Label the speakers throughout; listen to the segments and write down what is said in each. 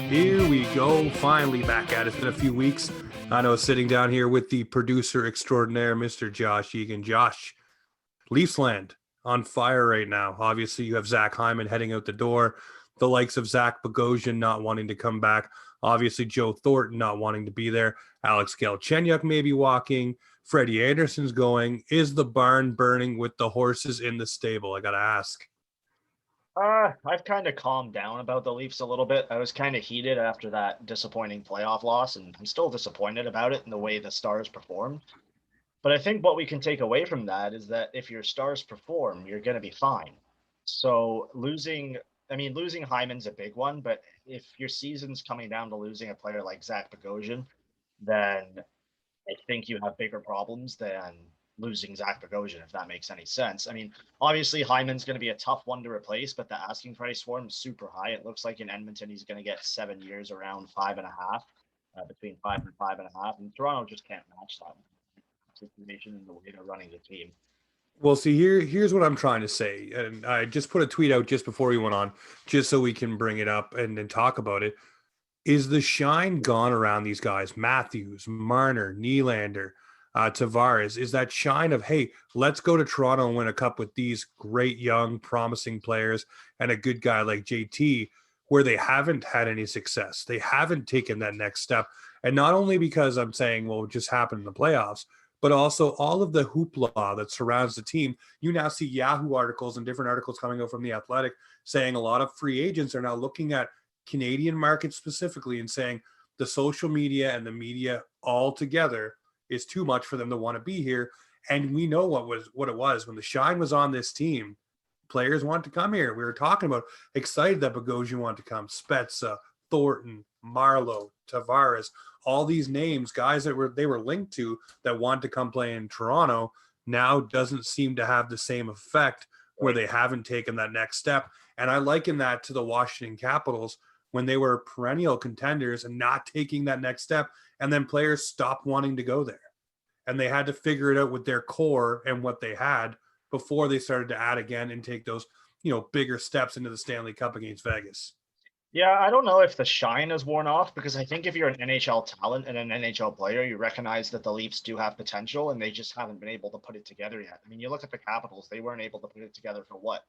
Speaker 1: Here we go, finally back at it. It's been a few weeks. I know, sitting down here with the producer extraordinaire, Mr. Josh Egan. Josh, Leafsland on fire right now. Obviously, you have Zach Hyman heading out the door, the likes of Zach Bogosian not wanting to come back. Obviously, Joe Thornton not wanting to be there. Alex Galchenyuk maybe walking. Freddie Anderson's going. Is the barn burning with the horses in the stable? I got to ask.
Speaker 2: I've kind of calmed down about the Leafs a little bit. I was kind of heated after that disappointing playoff loss, and I'm still disappointed about it in the way the Stars performed. But I think what we can take away from that is that if your Stars perform, you're going to be fine. So losing Hyman's a big one, but if your season's coming down to losing a player like Zach Bogosian, then I think you have bigger problems than losing Zach Bogosian, if that makes any sense. I mean, obviously Hyman's going to be a tough one to replace, but the asking price for him is super high. It looks like in Edmonton he's going to get 7 years, around 5.5, between 5 and 5.5, and Toronto just can't match that situation in the way they're running the team.
Speaker 1: Well, see, here's what I'm trying to say. And I just put a tweet out just before we went on, just so we can bring it up and talk about it. Is the shine gone around these guys? Matthews, Marner, Nylander, Tavares. Is that shine of, hey, let's go to Toronto and win a cup with these great, young, promising players and a good guy like JT, where they haven't had any success. They haven't taken that next step. And not only because I'm saying, well, it just happened in the playoffs, but also all of the hoopla that surrounds the team. You now see Yahoo articles and different articles coming out from The Athletic saying a lot of free agents are now looking at Canadian market specifically and saying the social media and the media all together is too much for them to want to be here. And we know what it was when the shine was on this team. Players want to come here. We were talking about excited that Bogosian wanted to come. Spezza, Thornton, Marleau, Tavares, all these names, guys that they were linked to that want to come play in Toronto, now doesn't seem to have the same effect where they haven't taken that next step. And I liken that to the Washington Capitals when they were perennial contenders and not taking that next step. And then players stopped wanting to go there. And they had to figure it out with their core and what they had before they started to add again and take those, bigger steps into the Stanley Cup against Vegas.
Speaker 2: Yeah, I don't know if the shine has worn off, because I think if you're an NHL talent and an NHL player, you recognize that the Leafs do have potential and they just haven't been able to put it together yet. I mean, you look at the Capitals, they weren't able to put it together for what,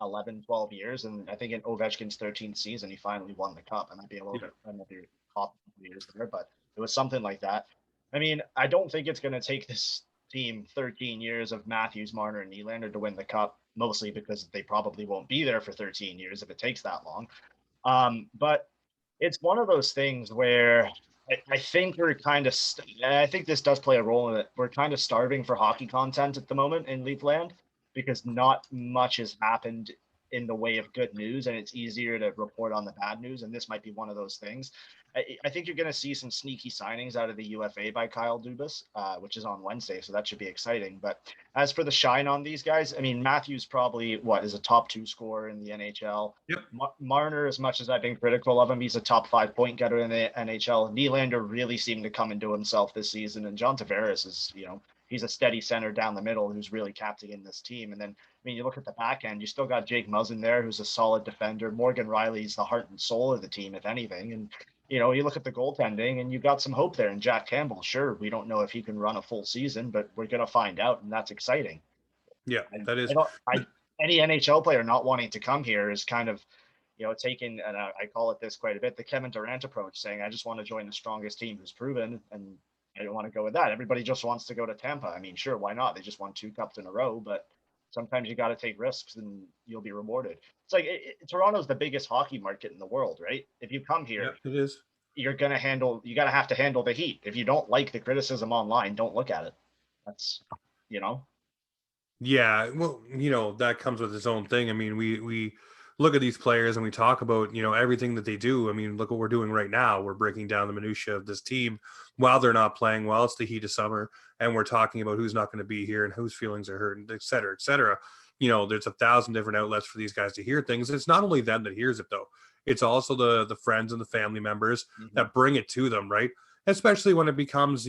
Speaker 2: 11, 12 years. And I think in Ovechkin's 13th season, he finally won the cup. And I'd be a little bit another top years there, but it was something like that. I mean, I don't think it's going to take this team 13 years of Matthews, Marner, and Nylander to win the cup, mostly because they probably won't be there for 13 years if it takes that long. But it's one of those things where I think we're kind of, I think this does play a role in it. We're kind of starving for hockey content at the moment in Leafland because not much has happened in the way of good news, and it's easier to report on the bad news. And this might be one of those things. I think you're going to see some sneaky signings out of the UFA by Kyle Dubas, which is on Wednesday. So that should be exciting. But as for the shine on these guys, I mean, Matthews probably is a top 2 scorer in the NHL.
Speaker 1: Yep.
Speaker 2: Marner, as much as I've been critical of him, he's a top 5 point getter in the NHL. Nylander really seemed to come into himself this season. And John Tavares is, he's a steady center down the middle who's really captaining this team. And then, I mean, you look at the back end, you still got Jake Muzzin there, who's a solid defender. Morgan Riley's the heart and soul of the team, if anything. And, you look at the goaltending and you got some hope there. And Jack Campbell, sure, we don't know if he can run a full season, but we're going to find out. And that's exciting.
Speaker 1: Yeah, that is.
Speaker 2: Any NHL player not wanting to come here is kind of, taking, and I call it this quite a bit, the Kevin Durant approach, saying, I just want to join the strongest team who's proven, and I don't want to go with that. Everybody just wants to go to Tampa. I mean, sure, why not? They just won 2 cups in a row, but sometimes you got to take risks and you'll be rewarded. It's like Toronto's the biggest hockey market in the world, right? If you come here,
Speaker 1: it is.
Speaker 2: You got to have to handle the heat. If you don't like the criticism online, don't look at it. That's,
Speaker 1: Yeah, well, that comes with its own thing. I mean, we look at these players and we talk about, everything that they do. I mean, look what we're doing right now. We're breaking down the minutia of this team while they're not playing well. It's the heat of summer, and we're talking about who's not going to be here and whose feelings are hurt, et cetera, et cetera. There's 1,000 different outlets for these guys to hear things. It's not only them that hears it, though. It's also the friends and the family members that bring it to them, right? Especially when it becomes,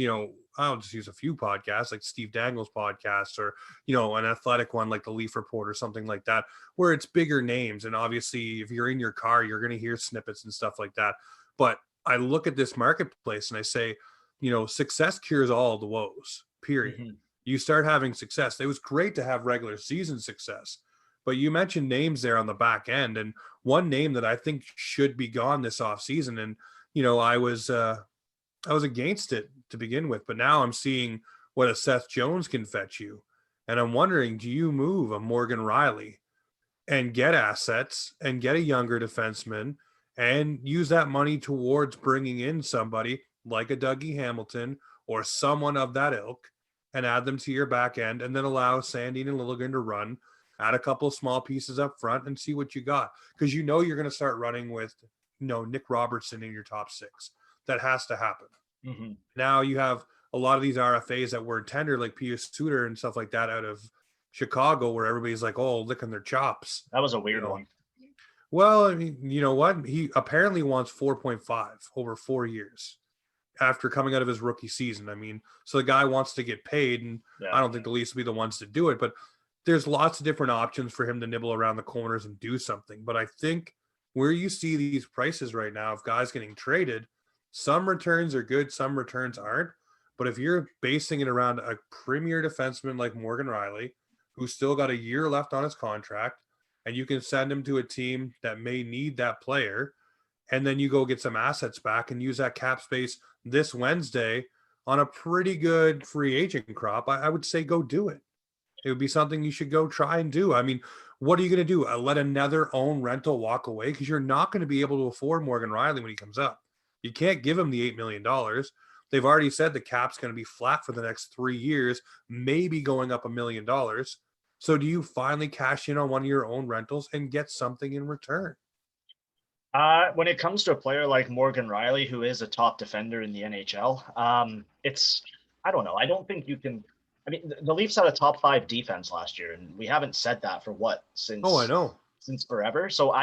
Speaker 1: I'll just use a few podcasts like Steve Dangle's podcast or, an athletic one like the Leaf Report or something like that, where it's bigger names. And obviously if you're in your car, you're going to hear snippets and stuff like that. But I look at this marketplace and I say, success cures all the woes, period.
Speaker 2: Mhm.
Speaker 1: You start having success. It was great to have regular season success, but you mentioned names there on the back end. And one name that I think should be gone this offseason. And, I was against it to begin with, but now I'm seeing what a Seth Jones can fetch you. And I'm wondering, do you move a Morgan Riley and get assets and get a younger defenseman and use that money towards bringing in somebody like a Dougie Hamilton or someone of that ilk and add them to your back end, and then allow Sandin and Lilligren to run, add a couple of small pieces up front and see what you got. Because you're going to start running with Nick Robertson in your top six. That has to happen.
Speaker 2: Mhm.
Speaker 1: Now you have a lot of these RFAs that were tender, like Pius Suter and stuff like that, out of Chicago, where everybody's like, "Oh, licking their chops."
Speaker 2: That was a
Speaker 1: You
Speaker 2: weird
Speaker 1: know,
Speaker 2: one.
Speaker 1: well, I mean, you know what? He apparently wants 4.5 over 4 years after coming out of his rookie season. I mean, so the guy wants to get paid, and I
Speaker 2: Yeah.
Speaker 1: don't think the Leafs will be the ones to do it. But there's lots of different options for him to nibble around the corners and do something. But I think where you see these prices right now of guys getting traded, some returns are good, some returns aren't. But if you're basing it around a premier defenseman like Morgan Riley, who's still got a year left on his contract, and you can send him to a team that may need that player, and then you go get some assets back and use that cap space this Wednesday on a pretty good free agent crop, I would say go do it. It would be something you should go try and do. I mean, what are you going to do? Let another own rental walk away? Because you're not going to be able to afford Morgan Riley when he comes up. You can't give him the $8 million. They've already said the cap's going to be flat for the next 3 years, maybe going up $1 million. So do you finally cash in on one of your own rentals and get something in return?
Speaker 2: When it comes to a player like Morgan Riley, who is a top defender in the NHL, it's I don't know. I don't think you can. I mean, the Leafs had a top five defense last year, and we haven't said that for what
Speaker 1: Oh, I
Speaker 2: since
Speaker 1: know.
Speaker 2: forever. So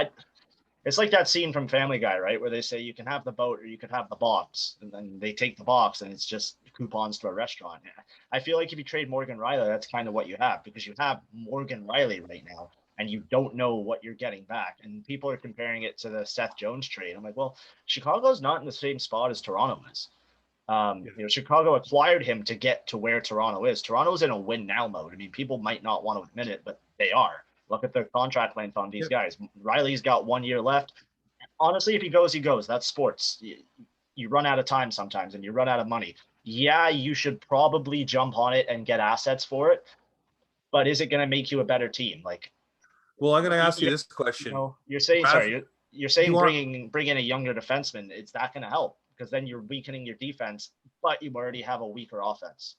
Speaker 2: it's like that scene from Family Guy, right, where they say you can have the boat or you can have the box, and then they take the box, and it's just coupons to a restaurant. I feel like if you trade Morgan Riley, that's kind of what you have, because you have Morgan Riley right now, and you don't know what you're getting back. And people are comparing it to the Seth Jones trade. I'm like, well, Chicago's not in the same spot as Toronto is.
Speaker 1: Yeah.
Speaker 2: Chicago acquired him to get to where Toronto is. Toronto's in a win now mode. I mean, people might not want to admit it, but they are. Look at the contract length on these
Speaker 1: Yep.
Speaker 2: guys. Riley's got 1 year left. Honestly, if he goes, he goes. That's sports. You run out of time sometimes, and you run out of money. Yeah, you should probably jump on it and get assets for it. But is it going to make you a better team? Like,
Speaker 1: Well, I'm going to ask you
Speaker 2: you,
Speaker 1: this question.
Speaker 2: you're saying,
Speaker 1: Raz,
Speaker 2: sorry, you're
Speaker 1: do you
Speaker 2: saying
Speaker 1: want
Speaker 2: bringing a younger defenseman. It's not going to help, because then you're weakening your defense, but you already have a weaker offense.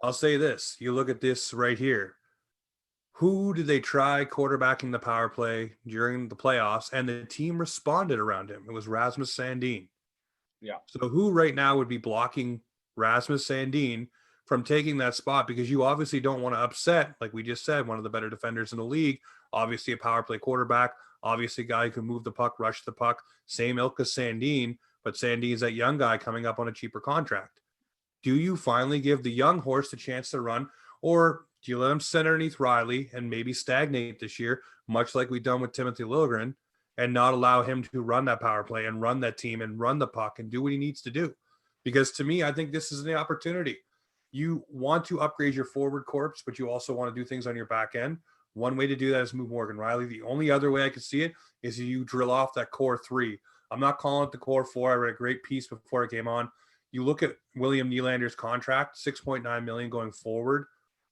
Speaker 1: I'll say this. You look at this right here. Who did they try quarterbacking the power play during the playoffs? And the team responded around him. It was Rasmus Sandin.
Speaker 2: Yeah.
Speaker 1: So who right now would be blocking Rasmus Sandin from taking that spot? Because you obviously don't want to upset, like we just said, one of the better defenders in the league. Obviously a power play quarterback. Obviously a guy who can move the puck, rush the puck. Same ilk as Sandin, but Sandin's that young guy coming up on a cheaper contract. Do you finally give the young horse the chance to run, or do you let him sit underneath Riley and maybe stagnate this year, much like we've done with Timothy Liljegren, and not allow him to run that power play and run that team and run the puck and do what he needs to do? Because to me, I think this is the opportunity. You want to upgrade your forward corps, but you also want to do things on your back end. One way to do that is move Morgan Riley. The only other way I could see it is you drill off that core three. I'm not calling it the core four. I read a great piece before it came on. You look at William Nylander's contract, 6.9 million going forward.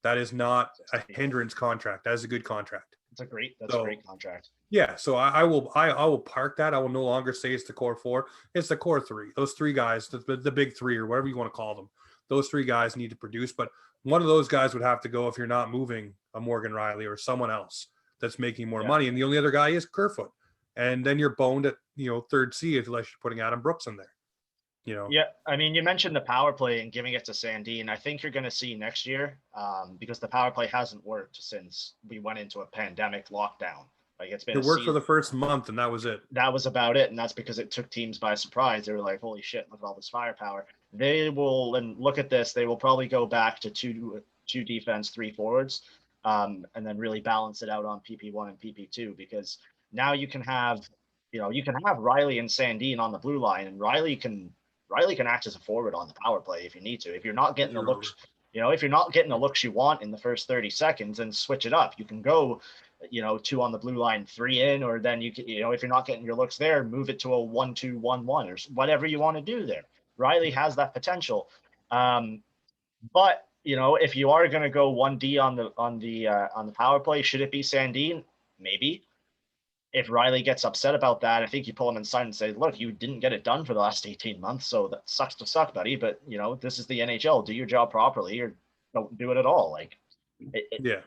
Speaker 1: That is not a hindrance contract. That is a good contract.
Speaker 2: That's a
Speaker 1: So
Speaker 2: great contract.
Speaker 1: yeah, so I will park that. I will no longer say it's the core four. It's the core three. Those three guys, the big three or whatever you want to call them. Those three guys need to produce, but one of those guys would have to go if you're not moving a Morgan Riley or someone else that's making more money. And the only other guy is Kerfoot. And then you're boned at third C unless you're putting Adam Brooks in there.
Speaker 2: Yeah, I mean, you mentioned the power play and giving it to Sandin. I think you're going to see next year, because the power play hasn't worked since we went into a pandemic lockdown. Like, it's been
Speaker 1: It worked for the first month, and that was it.
Speaker 2: That was about it, and that's because it took teams by surprise. They were like, "Holy shit! Look at all this firepower." They will, and look at this. They will probably go back to two defense, three forwards, and then really balance it out on PP1 and PP2, because now you can have you can have Riley and Sandin on the blue line, and Riley can act as a forward on the power play if you need to. If you're not getting the looks, if you're not getting the looks you want in the first 30 seconds, then switch it up. You can go, 2 on the blue line, 3 in, or then you can, if you're not getting your looks there, move it to a 1-2-1-1 or whatever you want to do there. Riley has that potential. But if you are going to go 1D on the power play, should it be Sandin? Maybe. If Riley gets upset about that, I think you pull him inside and say, look, you didn't get it done for the last 18 months. So that sucks to suck, buddy. But, this is the NHL. Do your job properly or don't do it at all.
Speaker 1: Yeah.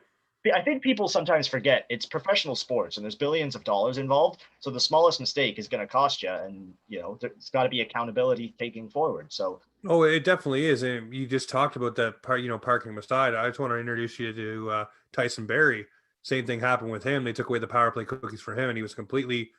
Speaker 2: I think people sometimes forget it's professional sports and there's billions of dollars involved. So the smallest mistake is going to cost you. And, there's got to be accountability taking forward. So,
Speaker 1: Oh, it definitely is. And you just talked about that part, parking aside. I just want to introduce you to Tyson Berry. Same thing happened with him. They took away the power play cookies for him, and he was completely,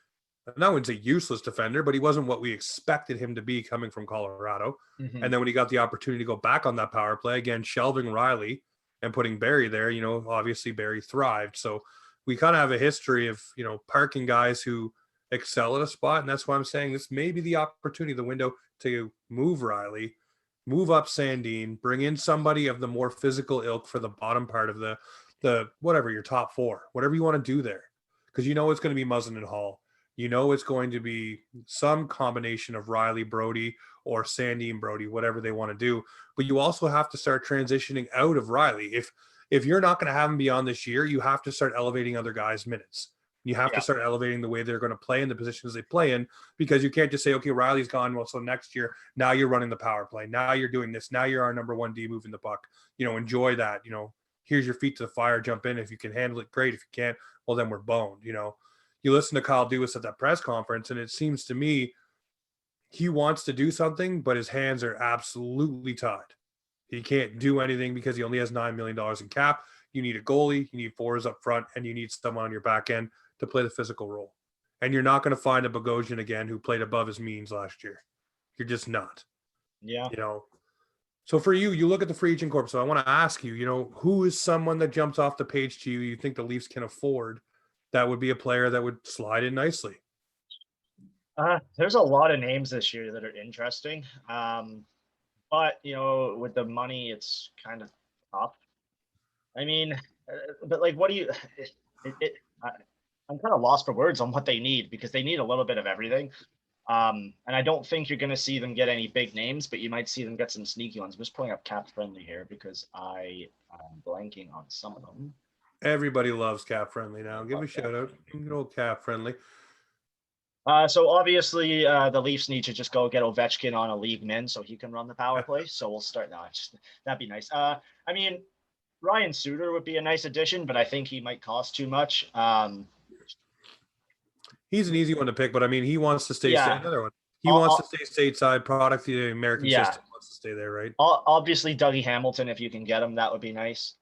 Speaker 1: I wouldn't say useless defender, but he wasn't what we expected him to be coming from Colorado.
Speaker 2: mm-hmm.
Speaker 1: And then when he got the opportunity to go back on that power play, again, shelving Riley and putting Barry there, obviously Barry thrived. So we kind of have a history of, parking guys who excel at a spot. And that's why I'm saying this may be the opportunity, the window to move Riley, move up Sandin, bring in somebody of the more physical ilk for the bottom part of the whatever, your top 4, whatever you want to do there. Because it's going to be Muzzin and Hall. It's going to be some combination of Riley, Brody, or Sandin, Brody, whatever they want to do. But you also have to start transitioning out of Riley. If you're not going to have him beyond this year, you have to start elevating other guys' minutes. You have to start elevating the way they're going to play in the positions they play in, because you can't just say, okay, Riley's gone. Well, so next year, now you're running the power play. Now you're doing this. Now you're our number 1D moving the puck. Enjoy that. Here's your feet to the fire. Jump in. If you can handle it, great. If you can't, well, then we're boned. You listen to Kyle Dubas at that press conference, and it seems to me he wants to do something, but his hands are absolutely tied. He can't do anything because he only has $9 million in cap. You need a goalie, you need forwards up front, and you need someone on your back end to play the physical role. And you're not going to find a Bogosian again who played above his means last year. You're just not.
Speaker 2: Yeah.
Speaker 1: So for you, you look at the free agent corp. So I want to ask you, who is someone that jumps off the page to you, you think the Leafs can afford, that would be a player that would slide in nicely?
Speaker 2: There's a lot of names this year that are interesting. But, with the money, it's kind of tough. I mean, but what do you, I'm kind of lost for words on what they need, because they need a little bit of everything. And I don't think you're going to see them get any big names, but you might see them get some sneaky ones. I'm just pulling up Cap Friendly here because I am blanking on some of them.
Speaker 1: Everybody loves Cap Friendly now. Give a shout out. Good old Cap Friendly.
Speaker 2: So obviously the Leafs need to just go get Ovechkin on a league min so he can run the power play. So we'll start now. That'd be nice. I mean, Ryan Suter would be a nice addition, but I think he might cost too much.
Speaker 1: He's an easy one to pick, but I mean, he wants to stay. Another one. He wants to stay stateside. Product of the American system, wants to stay there, right?
Speaker 2: Obviously, Dougie Hamilton, if you can get him, that would be nice.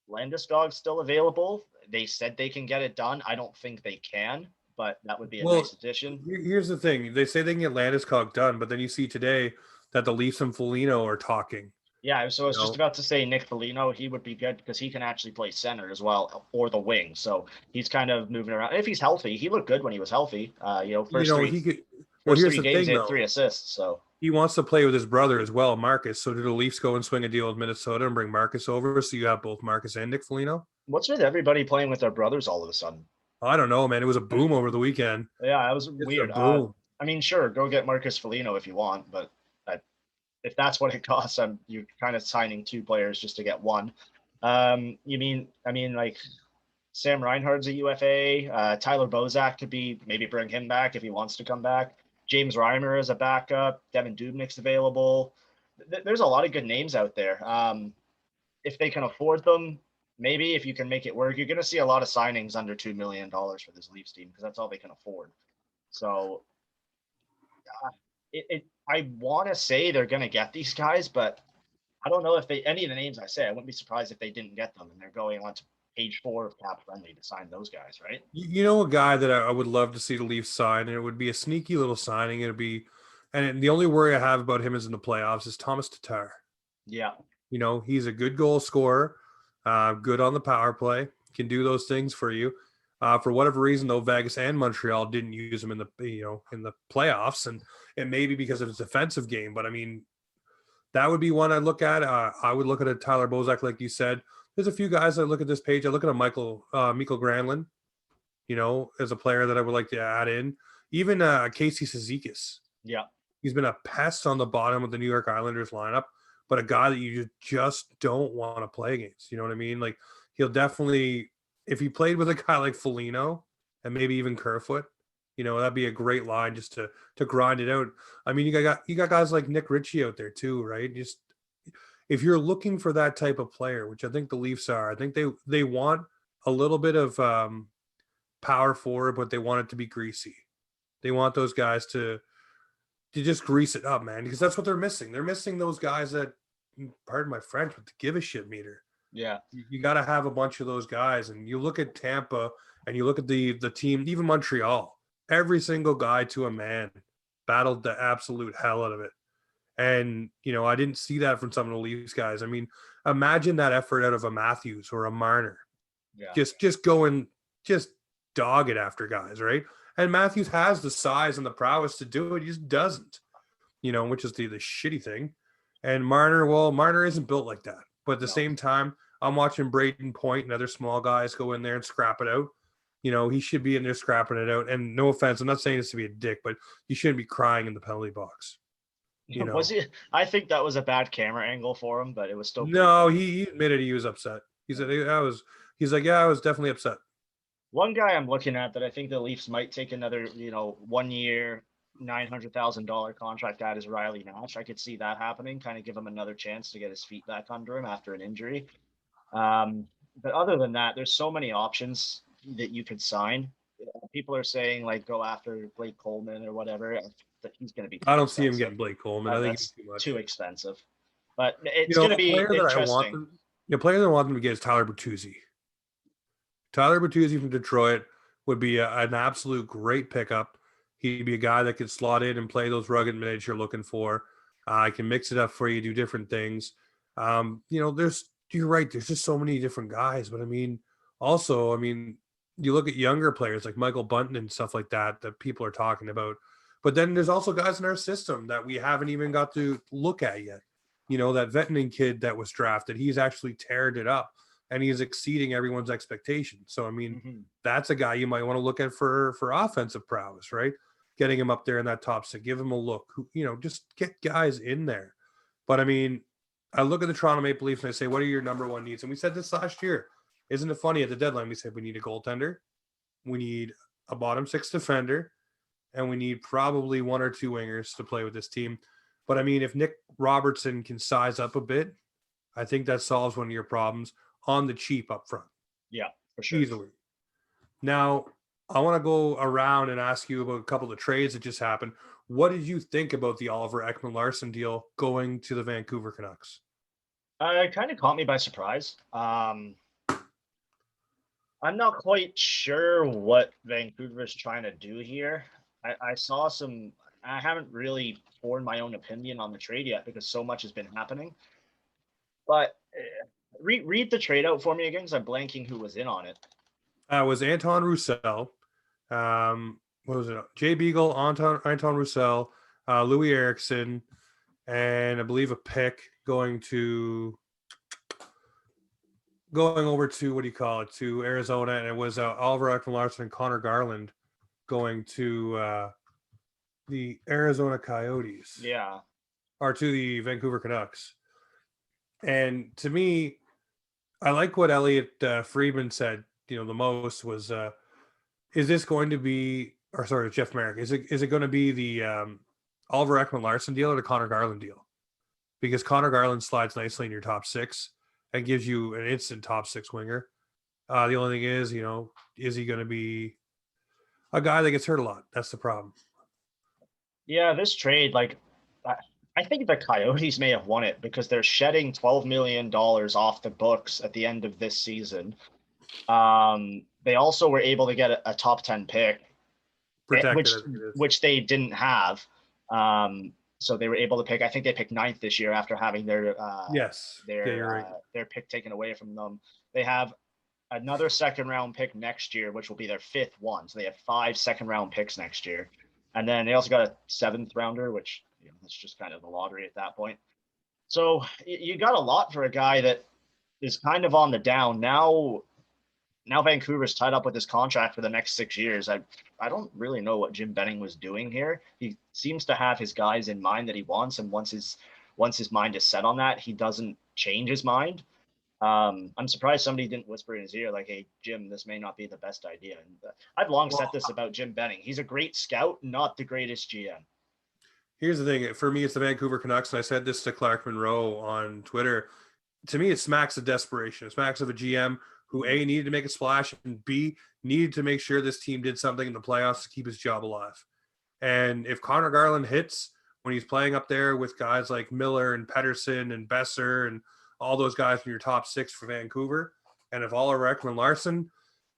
Speaker 2: Landeskog's still available. They said they can get it done. I don't think they can, but that would be a nice addition.
Speaker 1: Here's the thing. They say they can get Landeskog done, but then you see today that the Leafs and Foligno are talking.
Speaker 2: Yeah, so I was just about to say Nick Foligno, he would be good because he can actually play center as well, or the wing. So he's kind of moving around. If he's healthy, he looked good when he was healthy. First 3 games, he had 3 assists. So
Speaker 1: he wants to play with his brother as well, Marcus. So do the Leafs go and swing a deal with Minnesota and bring Marcus over so you have both Marcus and Nick Foligno?
Speaker 2: What's with everybody playing with their brothers all of a sudden?
Speaker 1: I don't know, man. It was a boom over the weekend.
Speaker 2: Yeah, it was weird. I mean, sure, go get Marcus Foligno if you want, but if that's what it costs, you're kind of signing 2 players just to get one. Sam Reinhardt's a UFA. Tyler Bozak could be, maybe bring him back if he wants to come back. James Reimer is a backup. Devin Dubnik's available. There's a lot of good names out there. If they can afford them, maybe if you can make it work, you're going to see a lot of signings under $2 million for this Leafs team because that's all they can afford. So I want to say they're going to get these guys, but I don't know if any of the names I say, I wouldn't be surprised if they didn't get them and they're going on to page 4 of Cap Friendly to sign those guys, right?
Speaker 1: A guy that I would love to see the Leafs sign, and it would be a sneaky little signing. And the only worry I have about him is in the playoffs is Thomas Tatar.
Speaker 2: Yeah.
Speaker 1: He's a good goal scorer, good on the power play, can do those things for you. For whatever reason, though, Vegas and Montreal didn't use him in the in the playoffs, and it may be because of his defensive game. But I mean, that would be one I'd look at. I would look at a Tyler Bozak, like you said. There's a few guys that look at this page. I look at a Michael Granlund, as a player that I would like to add in. Even Casey Cizikas.
Speaker 2: Yeah.
Speaker 1: He's been a pest on the bottom of the New York Islanders lineup, but a guy that you just don't want to play against. You know what I mean? Like, he'll definitely, if he played with a guy like Foligno and maybe even Kerfoot, that'd be a great line just to grind it out. I mean, you got guys like Nick Ritchie out there too, right? Just if you're looking for that type of player, which I think the Leafs are, I think they want a little bit of power forward, but they want it to be greasy. They want those guys to just grease it up, man, because that's what they're missing. They're missing those guys that, pardon my French, but the give a shit meter.
Speaker 2: Yeah.
Speaker 1: You got to have a bunch of those guys. And you look at Tampa and you look at the team, even Montreal, every single guy to a man battled the absolute hell out of it. And, I didn't see that from some of the Leafs guys. I mean, imagine that effort out of a Matthews or a Marner.
Speaker 2: Yeah.
Speaker 1: Just going, just dog it after guys, right? And Matthews has the size and the prowess to do it. He just doesn't, which is the shitty thing. And Marner isn't built like that. But at the same time, I'm watching Braden Point and other small guys go in there and scrap it out. He should be in there scrapping it out. And no offense, I'm not saying this to be a dick, but you shouldn't be crying in the penalty box.
Speaker 2: Was he? I think that was a bad camera angle for him, but it was still.
Speaker 1: No, he admitted he was upset. He said, he's like, yeah, I was definitely upset.
Speaker 2: One guy I'm looking at that I think the Leafs might take another, 1 year, $900,000 contract at is Riley Nash. I could see that happening, kind of give him another chance to get his feet back under him after an injury. But other than that, there's so many options that you could sign. People are saying like go after Blake Coleman or whatever. That he's going to be.
Speaker 1: I don't see him getting Blake Coleman. I think
Speaker 2: that's too expensive. But it's going to be
Speaker 1: interesting. The player that I want them to get is Tyler Bertuzzi. Tyler Bertuzzi from Detroit would be an absolute great pickup. He'd be a guy that could slot in and play those rugged minutes you're looking for. I can mix it up for you, do different things. You're right. There's just so many different guys. But you look at younger players like Michael Bunton and stuff like that people are talking about. But then there's also guys in our system that we haven't even got to look at yet. That Vetanen kid that was drafted, he's actually teared it up. And he's exceeding everyone's expectations. So, that's a guy you might want to look at for offensive prowess, right? Getting him up there in that top six, give him a look, just get guys in there. But I look at the Toronto Maple Leafs and I say, what are your number one needs? And we said this last year. Isn't it funny at the deadline? We said we need a goaltender, we need a bottom six defender, and we need probably one or two wingers to play with this team. But if Nick Robertson can size up a bit, I think that solves one of your problems on the cheap up front.
Speaker 2: Yeah, for sure.
Speaker 1: Easily. Now, I want to go around and ask you about a couple of trades that just happened. What did you think about the Oliver Ekman-Larsson deal going to the Vancouver Canucks?
Speaker 2: It kind of caught me by surprise. I'm not quite sure what Vancouver is trying to do here. I saw some. I haven't really formed my own opinion on the trade yet because so much has been happening. But read the trade out for me again, because I'm blanking who was in on it.
Speaker 1: It was Anton Roussel. What was it? Jay Beagle, Anton Roussel, Louis Eriksson, and I believe a pick going over to to Arizona, and it was Oliver Ekman-Larsson and Connor Garland going to the Arizona Coyotes.
Speaker 2: Yeah.
Speaker 1: Or to the Vancouver Canucks. And to me, I like what Elliot Friedman said, the most was, is this going to be, or sorry, Jeff Merrick, is it going to be the Oliver Ekman-Larsson deal or the Connor Garland deal? Because Connor Garland slides nicely in your top six and gives you an instant top six winger. The only thing is, is he going to be a guy that gets hurt a lot? That's the problem. Yeah,
Speaker 2: this trade, I think the Coyotes may have won it because they're shedding $12 million off the books at the end of this season. They also were able to get a top 10 pick, which they didn't have. So they were able to pick. I think they picked 9th this year after having their pick taken away from them. They have another second round pick next year, which will be their 5th one. So they have 5 second round picks next year. And then they also got a 7th rounder, which, you know, that's just kind of the lottery at that point. So you got a lot for a guy that is kind of on the down. Now Vancouver's tied up with his contract for the next 6 years. I don't really know what Jim Benning was doing here. He seems to have his guys in mind that he wants, and once his mind is set on that, he doesn't change his mind. I'm surprised somebody didn't whisper in his ear like, "Hey, Jim, this may not be the best idea." And I've long said this about Jim Benning. He's a great scout, not the greatest GM.
Speaker 1: Here's the thing. For me, it's the Vancouver Canucks, and I said this to Clark Monroe on Twitter. To me, it smacks of desperation. It smacks of a GM who A, needed to make a splash, and B, needed to make sure this team did something in the playoffs to keep his job alive. And if Connor Garland hits when he's playing up there with guys like Miller and Pedersen and Besser and all those guys in your top 6 for Vancouver, and if Oliver Ekman-Larsson,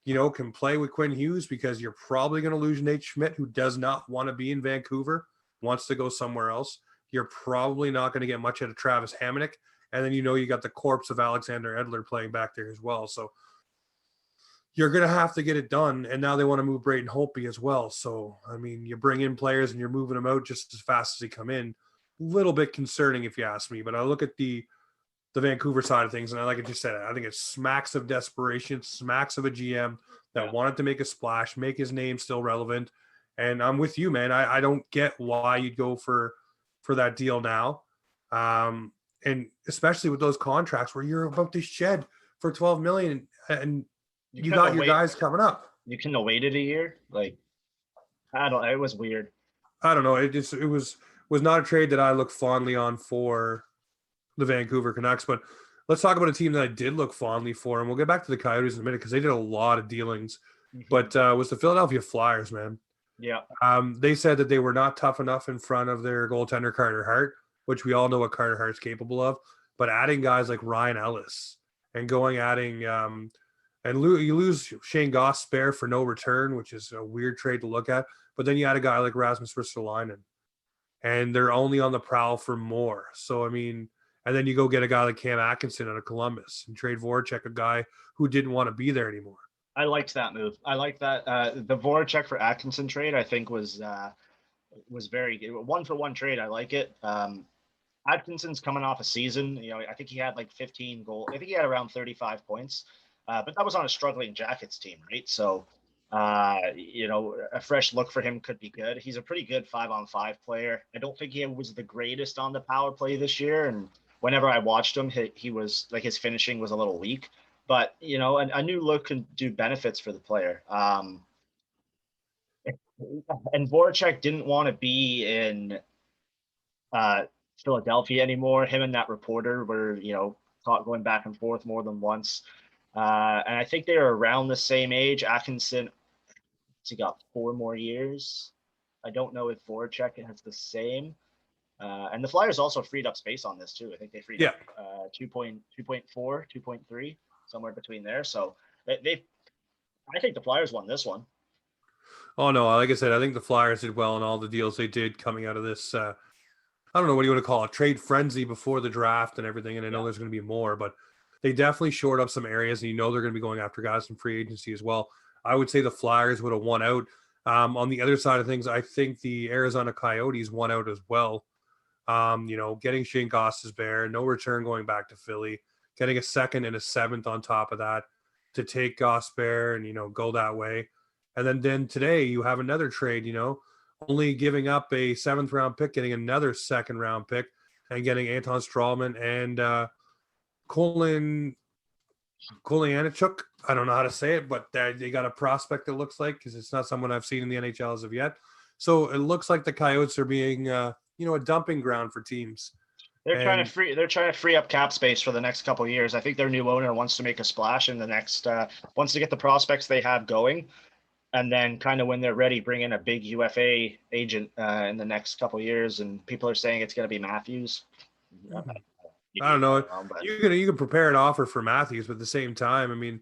Speaker 1: you know, can play with Quinn Hughes, because you're probably going to lose Nate Schmidt, who does not want to be in Vancouver, wants to go somewhere else. You're probably not going to get much out of Travis Hamonic. And then, you know, you got the corpse of Alexander Edler playing back there as well. So you're going to have to get it done. And now they want to move Braden Holtby as well. So, I mean, you bring in players and you're moving them out just as fast as they come in. A little bit concerning if you ask me. But I look at the Vancouver side of things, and like I just said, I think it smacks of desperation, smacks of a GM that wanted to make a splash, make his name still relevant. And I'm with you, man. I don't get why you'd go for that deal now. And especially with those contracts where you're about to shed for $12 million and you got your guys coming up.
Speaker 2: You couldn't have waited a year. Like, it was weird.
Speaker 1: I don't know. It was not a trade that I look fondly on for the Vancouver Canucks, but let's talk about a team that I did look fondly for, and we'll get back to the Coyotes in a minute because they did a lot of dealings. But was the Philadelphia Flyers, man.
Speaker 2: Yeah.
Speaker 1: They said that they were not tough enough in front of their goaltender Carter Hart, which we all know what Carter Hart's capable of. But adding guys like Ryan Ellis and you lose Shane Gosper for no return, which is a weird trade to look at. But then you add a guy like Rasmus Ristolainen, and they're only on the prowl for more. So, I mean, and then you go get a guy like Cam Atkinson out of Columbus and trade Voracek, a guy who didn't want to be there anymore.
Speaker 2: I liked that move. I like that. The Voracek for Atkinson trade, I think, was very good. 1-for-1 trade. I like it. Atkinson's coming off a season. You know, I think he had like 15 goals. I think he had around 35 points. But that was on a struggling Jackets team, right? So, you know, a fresh look for him could be good. He's a pretty good 5-on-5 player. I don't think he was the greatest on the power play this year. And whenever I watched him, he was like, his finishing was a little weak. But, you know, a new look can do benefits for the player. And Voracek didn't want to be in Philadelphia anymore. Him and that reporter were, you know, caught going back and forth more than once. And I think they were around the same age. Atkinson, he got 4 more years. I don't know if Voracek has the same. And the Flyers also freed up space on this too. I think they freed up 2.4, 2.3, somewhere between there. So I think the Flyers won this one.
Speaker 1: Oh no, like I said, I think the Flyers did well in all the deals they did coming out of this. I don't know what you want to call it, trade frenzy before the draft and everything. And I know there's going to be more, but they definitely shored up some areas, and you know they're going to be going after guys in free agency as well. I would say the Flyers would have won out. On the other side of things, I think the Arizona Coyotes won out as well. You know, getting Shane Gostisbehere, no return going back to Philly, getting a 2nd and a 7th on top of that to take Gostisbehere and, you know, go that way. And then today you have another trade, you know, only giving up a 7th round pick, getting another 2nd round pick, and getting Anton Strawman and Colin Anichuk. I don't know how to say it, but they got a prospect that looks like, because it's not someone I've seen in the NHL as of yet. So it looks like the Coyotes are being, you know, a dumping ground for teams.
Speaker 2: They're trying to free up cap space for the next couple of years. I think their new owner wants to make a splash in the next, wants to get the prospects they have going, and then kind of when they're ready, bring in a big UFA agent in the next couple of years. And people are saying it's going to be Matthews.
Speaker 1: I don't know. You can prepare an offer for Matthews, but at the same time, I mean,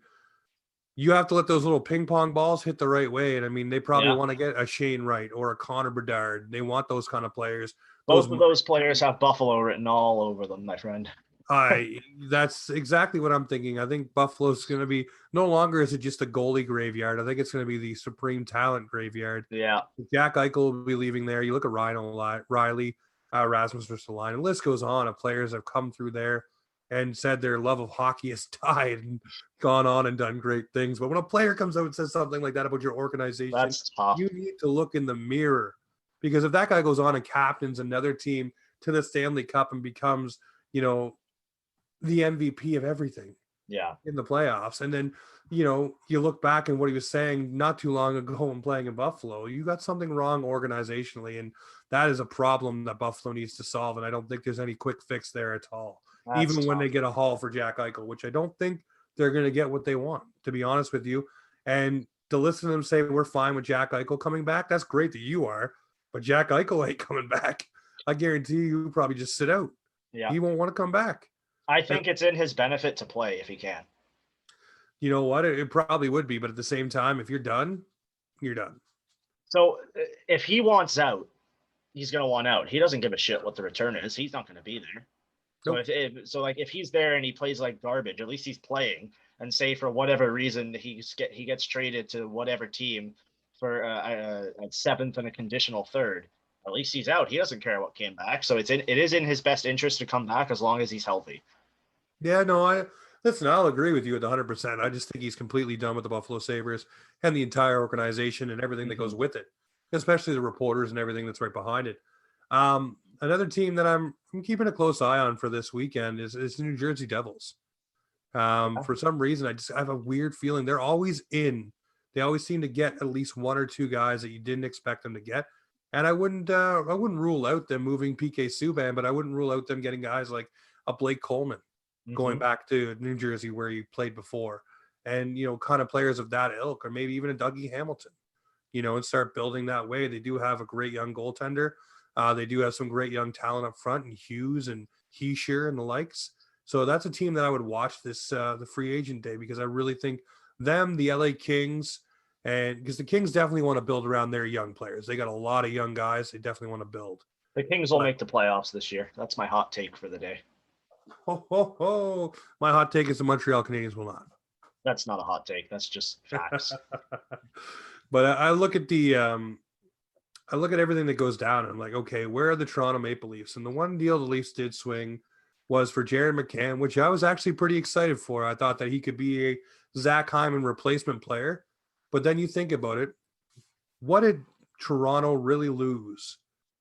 Speaker 1: you have to let those little ping pong balls hit the right way. And I mean, they probably want to get a Shane Wright or a Connor Bedard. They want those kind of players.
Speaker 2: Both of those players have Buffalo written all over them, my friend.
Speaker 1: That's exactly what I'm thinking. I think Buffalo's going to be no longer is it just a goalie graveyard. I think it's going to be the supreme talent graveyard.
Speaker 2: Yeah,
Speaker 1: Jack Eichel will be leaving there. You look at Ryan O'Reilly, Rasmus Ristolainen, and the list goes on of players that have come through there and said their love of hockey has died and gone on and done great things. But when a player comes out and says something like that about your organization,
Speaker 2: that's tough.
Speaker 1: you need to look in the mirror, because if that guy goes on and captains another team to the Stanley Cup and becomes, the MVP of everything
Speaker 2: Yeah,
Speaker 1: in the playoffs, and then you look back and what he was saying not too long ago and playing in Buffalo, you got something wrong organizationally, and that is a problem that Buffalo needs to solve. And I don't think there's any quick fix there at all.
Speaker 2: that's
Speaker 1: Even when
Speaker 2: tough.
Speaker 1: they get a haul for Jack Eichel, which I don't think they're going to get what they want, to be honest with you. And to listen to them say we're fine with Jack Eichel coming back, that's great that you are, but Jack Eichel ain't coming back. I guarantee you probably just sit out.
Speaker 2: Yeah,
Speaker 1: He won't want to come back.
Speaker 2: I
Speaker 1: And
Speaker 2: think it's in his benefit to play if he can.
Speaker 1: you know what? It probably would be, but at the same time, if you're done, you're done.
Speaker 2: So if he wants out, he's going to want out. He doesn't give a shit what the return is. He's not going to be there. So
Speaker 1: Nope.
Speaker 2: if he's there and he plays like garbage, at least he's playing. And say for whatever reason he gets traded to whatever team for a seventh and a conditional third. At least he's out. He doesn't care what came back. So it is in his best interest to come back as long as he's healthy.
Speaker 1: Yeah, no, listen, I'll agree with you at 100%. I just think he's completely done with the Buffalo Sabres and the entire organization and everything that goes with it, especially the reporters and everything that's right behind it. Another team that I'm keeping a close eye on for this weekend is the New Jersey Devils. For some reason, I have a weird feeling they're always in. They always seem to get at least one or two guys that you didn't expect them to get. And I wouldn't rule out them moving PK Subban, but I wouldn't rule out them getting guys like a Blake Coleman going back to New Jersey where he played before, and kind of players of that ilk, or maybe even a Dougie Hamilton, and start building that way. They do have a great young goaltender. They do have some great young talent up front, and Hughes and Heischer and the likes. So that's a team that I would watch this the free agent day, because I really think them, the LA Kings, and because the Kings definitely want to build around their young players. They got a lot of young guys. They definitely want to build.
Speaker 2: The Kings will
Speaker 1: But
Speaker 2: make the playoffs this year. That's my hot take for the day.
Speaker 1: my hot take is the Montreal Canadiens will not.
Speaker 2: That's not a hot take. That's just facts.
Speaker 1: But I look at I look at everything that goes down, and I'm like, okay, where are the Toronto Maple Leafs? And the one deal the Leafs did swing was for Jared McCann, which I was actually pretty excited for. I thought that he could be a Zach Hyman replacement player. But then you think about it, what did Toronto really lose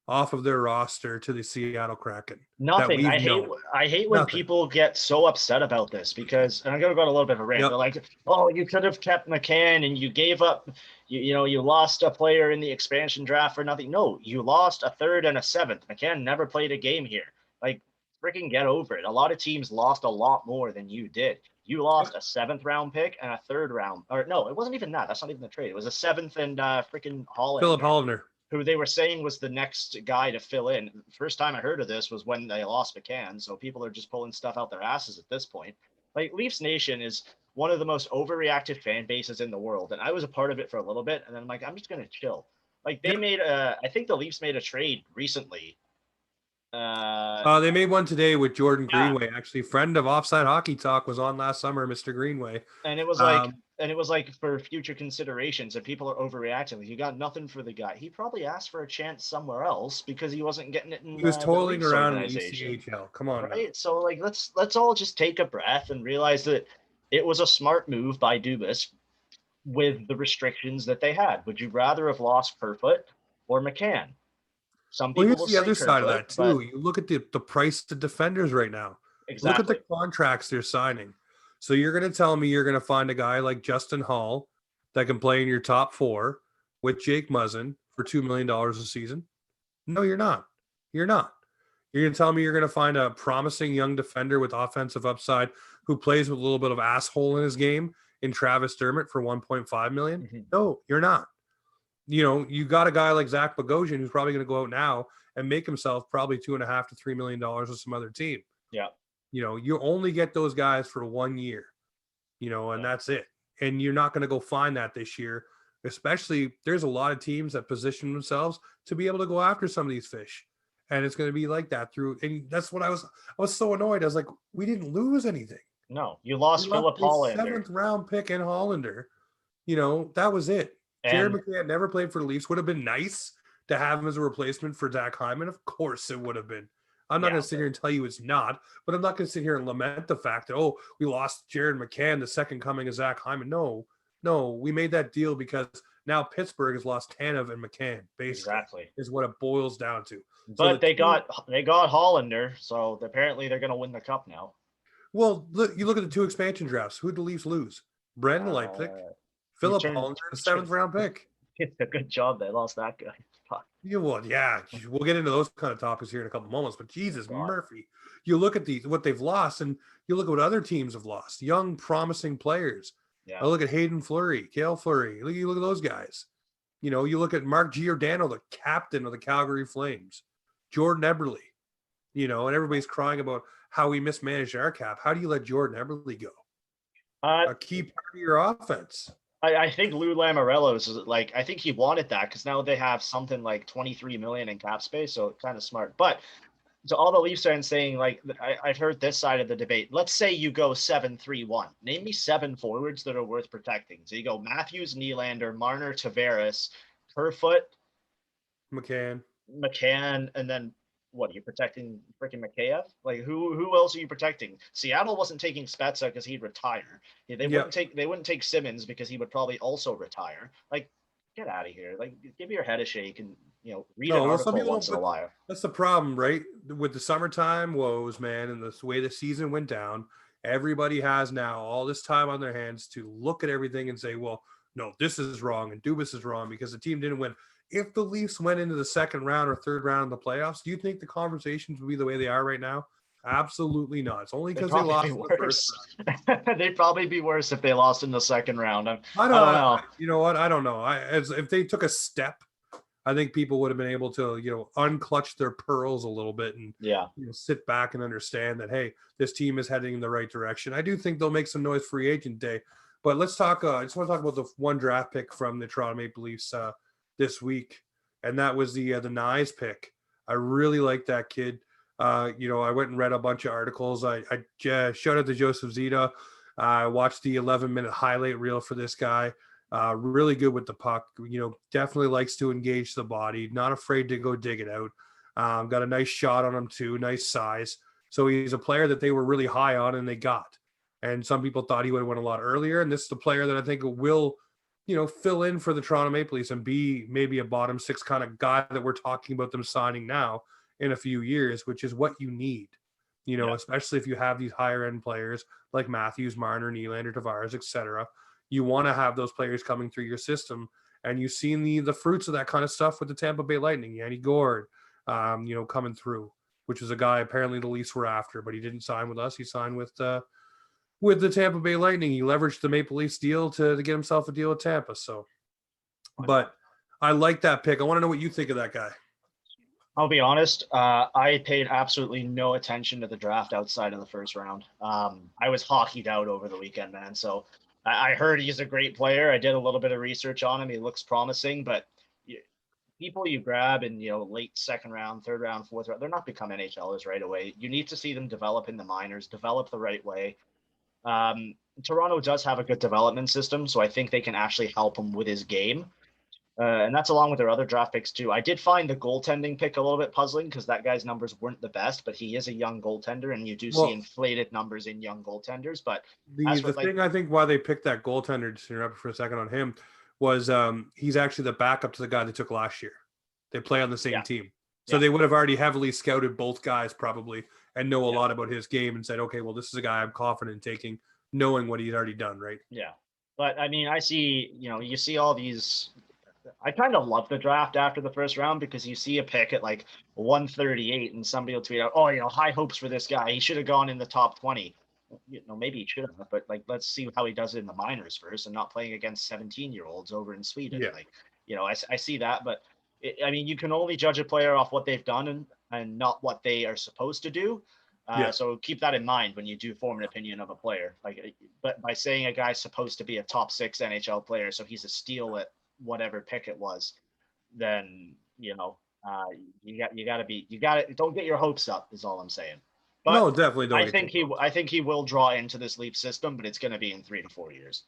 Speaker 1: off of their roster to the Seattle Kraken?
Speaker 2: Nothing. I hate when
Speaker 1: Nothing.
Speaker 2: people get so upset about this, because, and I'm gonna go on a little bit of a rant.
Speaker 1: Yep.
Speaker 2: They're like, "Oh, you could have kept McCann and you gave up. You lost a player in the expansion draft for nothing." No, you lost a third and a seventh. McCann never played a game here. Like, freaking get over it. A lot of teams lost a lot more than you did. You lost a 7th round pick and a 3rd round, or no, it wasn't even that. That's not even the trade. It was a 7th and freaking Holland.
Speaker 1: Philip Hollander,
Speaker 2: who they were saying was the next guy to fill in. First time I heard of this was when they lost McCann. So people are just pulling stuff out their asses at this point. Like, Leafs Nation is one of the most overreactive fan bases in the world. And I was a part of it for a little bit. And then I'm like, I'm just going to chill. Like, they made I think the Leafs made a trade recently.
Speaker 1: they made one today with Jordan Greenway. Actually, friend of Offside Hockey Talk was on last summer, Mr. Greenway.
Speaker 2: And it was like, for future considerations, and people are overreacting. Like, you got nothing for the guy. He probably asked for a chance somewhere else because he wasn't getting it in.
Speaker 1: He was toiling
Speaker 2: the Leafs
Speaker 1: around in
Speaker 2: organization.
Speaker 1: ECHL. Come on,
Speaker 2: right?
Speaker 1: now.
Speaker 2: So, like, let's all just take a breath and realize that it was a smart move by Dubas with the restrictions that they had. Would you rather have lost Kerfoot or McCann? Some people
Speaker 1: Well, here's
Speaker 2: will
Speaker 1: the other
Speaker 2: say
Speaker 1: side of
Speaker 2: Kerfoot,
Speaker 1: that
Speaker 2: but
Speaker 1: too. You look at the price of defenders right now.
Speaker 2: exactly.
Speaker 1: Look at the contracts they're signing. So you're going to tell me you're going to find a guy like Justin Hall that can play in your top 4 with Jake Muzzin for $2 million a season? No, you're not. You're not. You're going to tell me you're going to find a promising young defender with offensive upside who plays with a little bit of asshole in his game in Travis Dermott for $1.5 million?
Speaker 2: Mm-hmm.
Speaker 1: No, you're not. You got a guy like Zach Bogosian who's probably going to go out now and make himself probably $2.5 to $3 million with some other team.
Speaker 2: Yeah.
Speaker 1: You only get those guys for 1 year, and that's it. And you're not going to go find that this year, especially there's a lot of teams that position themselves to be able to go after some of these fish. And it's going to be like that through. And that's what I was so annoyed. I was like, we didn't lose anything.
Speaker 2: No, you
Speaker 1: We
Speaker 2: lost
Speaker 1: lost
Speaker 2: Philip
Speaker 1: a
Speaker 2: Hollander.
Speaker 1: 7th-round pick in Hollander. That was it. Jared
Speaker 2: And
Speaker 1: McCann never played for the Leafs. Would have been nice to have him as a replacement for Zach Hyman. Of course it would have been. I'm not
Speaker 2: yeah,
Speaker 1: going to sit here and tell you it's not, but I'm not going to sit here and lament the fact that, oh, we lost Jared McCann, the second coming of Zach Hyman. No, we made that deal because now Pittsburgh has lost Tanev and McCann, basically,
Speaker 2: exactly.
Speaker 1: is what it boils down to. So
Speaker 2: But they got Hollander, so apparently they're going to win the cup now.
Speaker 1: well, you look at the 2 expansion drafts. Who did the Leafs lose? Brendan Leipzig,
Speaker 2: You
Speaker 1: Philip
Speaker 2: turned
Speaker 1: Hollander, a 7th-round pick.
Speaker 2: It's a good job they lost that guy.
Speaker 1: Yeah, well, yeah, we'll get into those kind of topics here in a couple moments. But Jesus, Murphy, you look at what they've lost, and you look at what other teams have lost. Young, promising players.
Speaker 2: Yeah.
Speaker 1: I look at Hayden Fleury, Cale Fleury. You look at those guys. You look at Mark Giordano, the captain of the Calgary Flames, Jordan Eberle. And everybody's crying about how we mismanaged our cap. How do you let Jordan Eberle go? A key part of your offense.
Speaker 2: I think Lou Lamoriello's is like, I think he wanted that because now they have something like 23 million in cap space, so kind of smart. But to all the Leafs fans saying, like, I've heard this side of the debate. Let's say you go 7-3-1. Name me 7 forwards that are worth protecting. So you go Matthews, Nylander, Marner, Tavares, Kerfoot,
Speaker 1: McCann,
Speaker 2: and then what are you protecting? Freaking Mikheyev? Like who else are you protecting? Seattle wasn't taking Spezza because he'd retire. They wouldn't take Simmons because he would probably also retire. Like, get out of here. Like, give your head a shake and read an article once in a while.
Speaker 1: That's the problem, right? With the summertime woes, man, and the way the season went down, everybody has now all this time on their hands to look at everything and say, well, no, this is wrong and Dubas is wrong because the team didn't win. If the Leafs went into the second round or third round in the playoffs, do you think the conversations would be the way they are right now? Absolutely not. It's only because they lost in the first
Speaker 2: round. They'd probably be worse if they lost in the second round. I don't know.
Speaker 1: You know what? I don't know. If they took a step, I think people would have been able to, unclutch their pearls a little bit and sit back and understand that, hey, this team is heading in the right direction. I do think they'll make some noise free agent day. But let's talk. I just want to talk about the one draft pick from the Toronto Maple Leafs this week, and that was the Nyes pick. I really like that kid. I went and read a bunch of articles. I showed out to Joseph Zita. I watched the 11-minute highlight reel for this guy. Really good with the puck. Definitely likes to engage the body. Not afraid to go dig it out. Got a nice shot on him too. Nice size. So he's a player that they were really high on, and they got. And some people thought he would have went a lot earlier. And this is the player that I think will fill in for the Toronto Maple Leafs and be maybe a bottom 6 kind of guy that we're talking about them signing now in a few years, which is what you need, especially if you have these higher end players like Matthews, Marner, Nylander, Tavares, etc. You want to have those players coming through your system, and you've seen the fruits of that kind of stuff with the Tampa Bay Lightning. Yanni Gourde, coming through, which is a guy apparently the Leafs were after, but he didn't sign with us. He signed with the Tampa Bay Lightning. He leveraged the Maple Leafs deal to get himself a deal with Tampa. So, but I like that pick. I want to know what you think of that guy.
Speaker 2: I'll be honest. I paid absolutely no attention to the draft outside of the first round. I was hockeyed out over the weekend, man. So I heard he's a great player. I did a little bit of research on him. He looks promising, but people you grab in late second round, third round, fourth round, they're not becoming NHLers right away. You need to see them develop in the minors, develop the right way. Toronto does have a good development system, so I think they can actually help him with his game. And that's along with their other draft picks too. I did find the goaltending pick a little bit puzzling because that guy's numbers weren't the best, but he is a young goaltender, and you do see inflated numbers in young goaltenders. But
Speaker 1: the thing I think why they picked that goaltender, just to interrupt for a second on him, was he's actually the backup to the guy they took last year. They play on the same team. So they would have already heavily scouted both guys probably and know a lot about his game and said, okay, well, this is a guy I'm confident in taking, knowing what he's already done, right?
Speaker 2: Yeah. But, I mean, I see, you see all these – I kind of love the draft after the first round because you see a pick at like 138 and somebody will tweet out, oh, high hopes for this guy. He should have gone in the top 20. Maybe he should have, but like, let's see how he does it in the minors first and not playing against 17-year-olds over in Sweden.
Speaker 1: Yeah.
Speaker 2: Like, I see that, but I mean, you can only judge a player off what they've done and not what they are supposed to do. So keep that in mind when you do form an opinion of a player. Like, but by saying a guy's supposed to be a top 6 NHL player, so he's a steal at whatever pick it was, then Uh, don't get your hopes up is all I'm saying.
Speaker 1: No,
Speaker 2: But
Speaker 1: definitely don't get too close.
Speaker 2: I think he will draw into this Leaf system, but it's going to be in 3 to 4 years.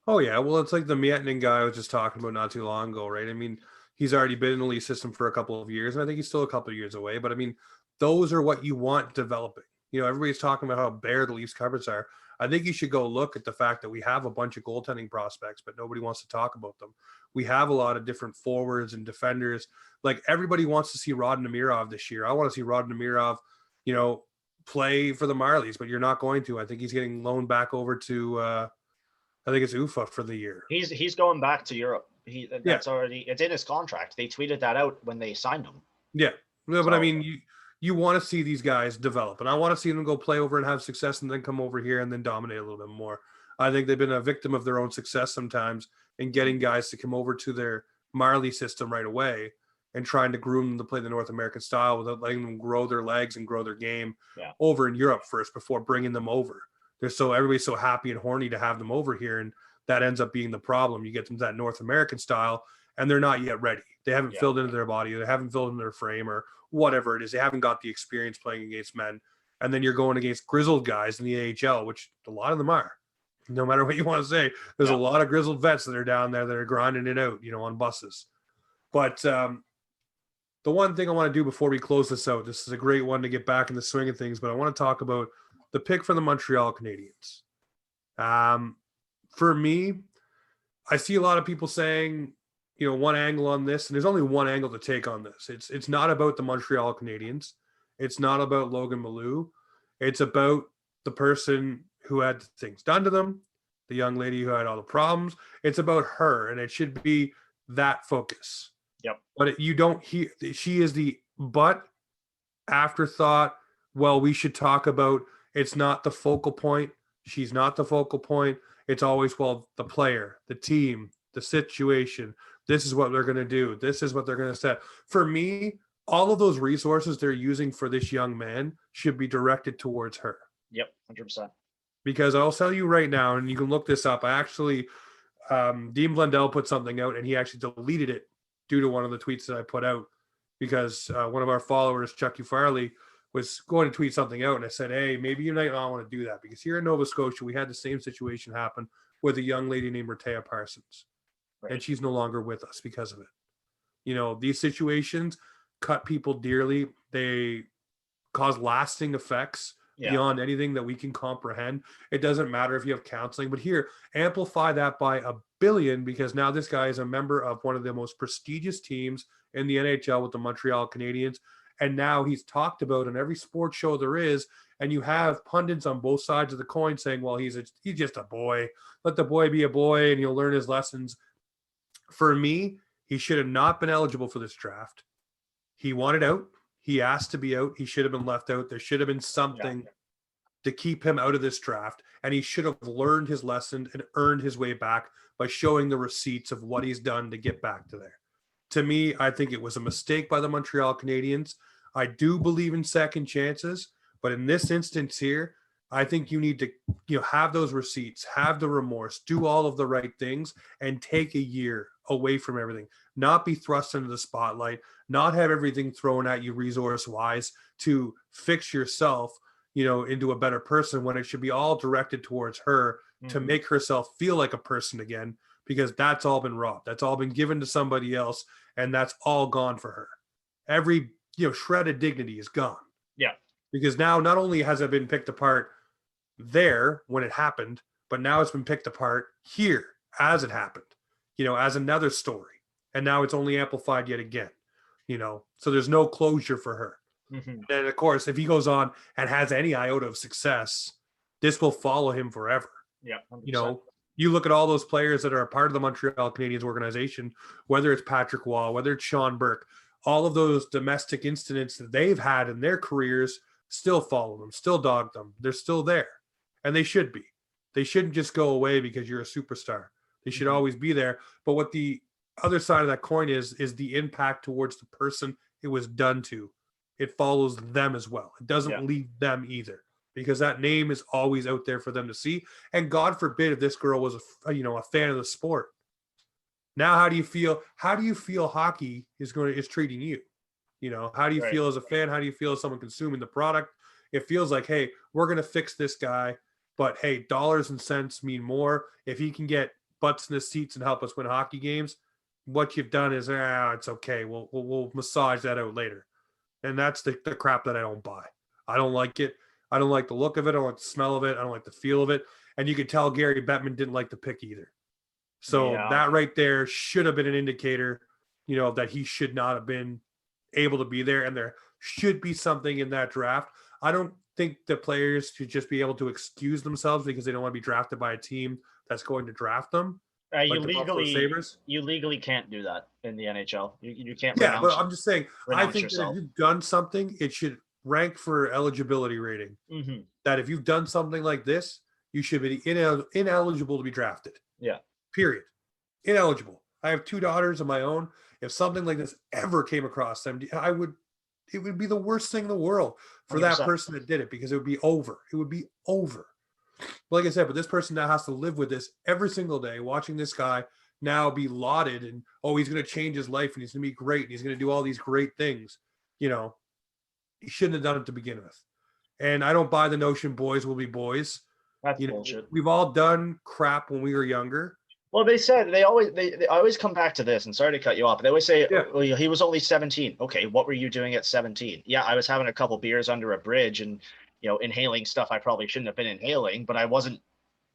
Speaker 1: Oh yeah, well it's like the Miettinen guy I was just talking about not too long ago, right? I mean, he's already been in the league system for a couple of years, and I think he's still a couple of years away. But I mean, those are what you want developing. You know, everybody's talking about how bare the Leafs cupboards are. I think you should go look at the fact that we have a bunch of goaltending prospects, but nobody wants to talk about them. We have a lot of different forwards and defenders. Like everybody wants to see Rod Namirov this year. I want to see Rod Namirov, you know, play for the Marlies, but you're not going to. I think he's getting loaned back over to I think it's UFA for the year.
Speaker 2: He's going back to Europe.
Speaker 1: Yeah.
Speaker 2: It's in his contract. They tweeted that out when they signed him.
Speaker 1: Yeah. No, but I
Speaker 2: So-
Speaker 1: mean, you want to see these guys develop, and I want to see them go play over and have success and then come over here and then dominate a little bit more. I think they've been a victim of their own success sometimes in getting guys to come over to their Marley system right away and trying to groom them to play the North American style without letting them grow their legs and grow their game over in Europe first before bringing them over. Everybody's so happy and horny to have them over here, and that ends up being the problem. You get them to that North American style, and they're not yet ready. They haven't filled into their body. They haven't filled in their frame or whatever it is. They haven't got the experience playing against men. And then you're going against grizzled guys in the AHL, which a lot of them are. No matter what you want to say, there's a lot of grizzled vets that are down there that are grinding it out, you know, on buses. But the one thing I want to do before we close this out, this is a great one to get back in the swing of things, but I want to talk about the pick for the Montreal Canadiens. For me, I see a lot of people saying, you know, one angle on this, and there's only one angle to take on this. It's not about the Montreal Canadiens. It's not about Logan Malou. It's about the person who had things done to them, the young lady who had all the problems. It's about her, and it should be that focus.
Speaker 2: Yep.
Speaker 1: But you don't hear, she is the afterthought. Well, we should talk about, it's not the focal point. She's not the focal point. It's always, well, the player, the team, the situation. This is what they're going to do. This is what they're going to set. For me, all of those resources they're using for this young man should be directed towards her.
Speaker 2: Yep, 100%.
Speaker 1: Because I'll tell you right now, and you can look this up. I actually, Dean Blundell put something out, and he actually deleted it due to one of the tweets that I put out because one of our followers, Chucky Farley, was going to tweet something out, and I said, hey, maybe you might not want to do that because here in Nova Scotia, we had the same situation happen with a young lady named Rtea Parsons, and she's no longer with us because of it. You know, these situations cut people dearly. They cause lasting effects beyond anything that we can comprehend. It doesn't matter if you have counseling, but here, amplify that by a billion because now this guy is a member of one of the most prestigious teams in the NHL with the Montreal Canadiens. And now he's talked about in every sports show there is, and you have pundits on both sides of the coin saying, well, he's just a boy. Let the boy be a boy and he'll learn his lessons. For me, he should have not been eligible for this draft. He wanted out. He asked to be out. He should have been left out. There should have been something to keep him out of this draft. And he should have learned his lesson and earned his way back by showing the receipts of what he's done to get back to there. To me, I think it was a mistake by the Montreal Canadiens. I do believe in second chances, but in this instance here, I think you need to, have those receipts, have the remorse, do all of the right things, and take a year away from everything. Not be thrust into the spotlight, not have everything thrown at you resource-wise to fix yourself, into a better person when it should be all directed towards her to make herself feel like a person again, because that's all been robbed. That's all been given to somebody else, and that's all gone for her. Every shred of dignity is gone.
Speaker 2: Yeah.
Speaker 1: Because now not only has it been picked apart there when it happened, but now it's been picked apart here as it happened, as another story. And now it's only amplified yet again, so there's no closure for her. Mm-hmm. And of course, if he goes on and has any iota of success, this will follow him forever.
Speaker 2: Yeah. 100%.
Speaker 1: You look at all those players that are a part of the Montreal Canadiens organization, whether it's Patrick Waugh, whether it's Sean Burke, all of those domestic incidents that they've had in their careers still follow them, still dog them. They're still there, and they should be. They shouldn't just go away because you're a superstar. They should always be there. But what the other side of that coin is the impact towards the person it was done to. It follows them as well. It doesn't leave them either, because that name is always out there for them to see. And God forbid if this girl was a fan of the sport. Now, how do you feel? How do you feel hockey is treating you? You know, how do you
Speaker 2: Right.
Speaker 1: feel as a fan? How do you feel as someone consuming the product? It feels like, hey, we're going to fix this guy, but hey, dollars and cents mean more. If he can get butts in the seats and help us win hockey games, what you've done is, it's okay. We'll massage that out later. And that's the crap that I don't buy. I don't like it. I don't like the look of it. I don't like the smell of it. I don't like the feel of it. And you could tell Gary Bettman didn't like the pick either. So
Speaker 2: Yeah.
Speaker 1: that right there should have been an indicator, that he should not have been able to be there. And there should be something in that draft. I don't think the players should just be able to excuse themselves because they don't want to be drafted by a team that's going to draft them,
Speaker 2: You
Speaker 1: like the Buffalo
Speaker 2: legally
Speaker 1: Sabres.
Speaker 2: can't do that in the NHL. You can't
Speaker 1: Yeah, but I'm just saying, I
Speaker 2: renounce
Speaker 1: think that if
Speaker 2: yourself.
Speaker 1: you've done something, it should rank for eligibility rating.
Speaker 2: Hmm.
Speaker 1: That if you've done something like this, you should be ineligible to be drafted.
Speaker 2: Yeah.
Speaker 1: Period. Ineligible. I have 2 daughters of my own. If something like this ever came across them, it would be the worst thing in the world for
Speaker 2: 100%.
Speaker 1: that person that did it, because it would be over. It would be over. Like I said, but this person now has to live with this every single day, watching this guy now be lauded and, he's going to change his life and he's going to be great and he's going to do all these great things. He shouldn't have done it to begin with. And I don't buy the notion boys will be boys.
Speaker 2: That's bullshit.
Speaker 1: We've all done crap when we were younger.
Speaker 2: Well, they said they always come back to this, and sorry to cut you off, but they always say,
Speaker 1: Yeah.
Speaker 2: well, he was only 17. Okay, what were you doing at 17? Yeah, I was having a couple beers under a bridge and, inhaling stuff I probably shouldn't have been inhaling, but I wasn't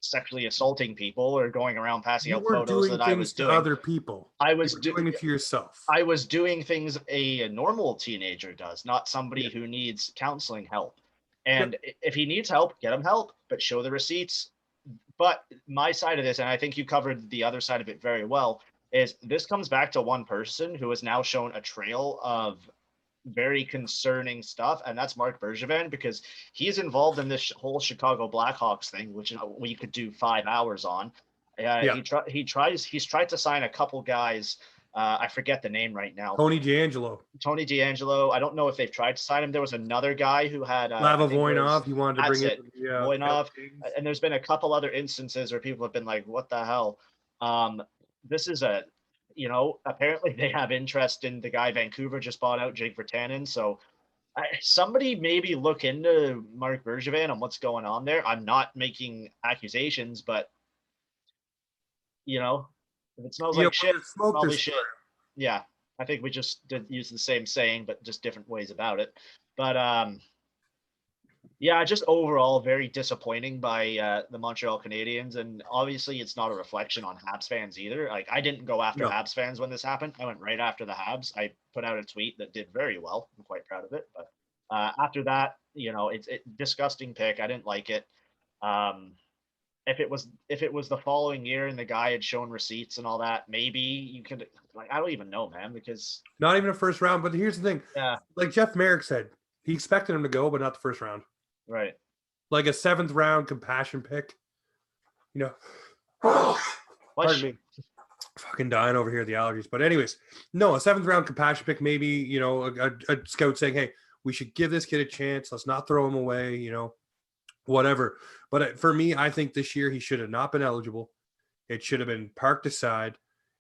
Speaker 2: sexually assaulting people or going around passing
Speaker 1: You
Speaker 2: out
Speaker 1: were
Speaker 2: photos
Speaker 1: doing
Speaker 2: that I was
Speaker 1: things to
Speaker 2: doing.
Speaker 1: other people.
Speaker 2: I was
Speaker 1: doing it to yourself.
Speaker 2: I was doing things a normal teenager does, not somebody
Speaker 1: Yeah.
Speaker 2: who needs counseling help. And if he needs help, get him help, but show the receipts. But my side of this, and I think you covered the other side of it very well, is this comes back to one person who has now shown a trail of very concerning stuff, and that's Mark Bergevin, because he's involved in this whole Chicago Blackhawks thing, which we could do 5 hours on. He's tried to sign a couple guys. I forget the name right now.
Speaker 1: Tony DeAngelo.
Speaker 2: I don't know if they've tried to sign him. There was another guy who had
Speaker 1: Slava Voinov. He wanted to bring it.
Speaker 2: Voinov, and there's been a couple other instances where people have been like, "What the hell?" This is apparently they have interest in the guy Vancouver just bought out, Jake Virtanen. So somebody maybe look into Mark Bergevin and what's going on there. I'm not making accusations, but if it smells like shit, probably shit. Yeah, I think we just did use the same saying, but just different ways about it. But yeah, just overall very disappointing by the Montreal Canadiens, and obviously it's not a reflection on Habs fans either. Like, I didn't go after Habs fans when this happened. I went right after the Habs. I put out a tweet that did very well. I'm quite proud of it. But after that, it's disgusting pick. I didn't like it. If it was the following year and the guy had shown receipts and all that, maybe you could, I don't even know, man, because
Speaker 1: not even a first round. But here's the thing.
Speaker 2: Yeah.
Speaker 1: Like Jeff Merrick said, he expected him to go, but not the first round.
Speaker 2: Right.
Speaker 1: Like a 7th round compassion pick. Pardon me. Fucking dying over here at the allergies. But anyways, no, a 7th round compassion pick, maybe, a scout saying, hey, we should give this kid a chance. Let's not throw him away, whatever. But for me, I think this year he should have not been eligible. It should have been parked aside.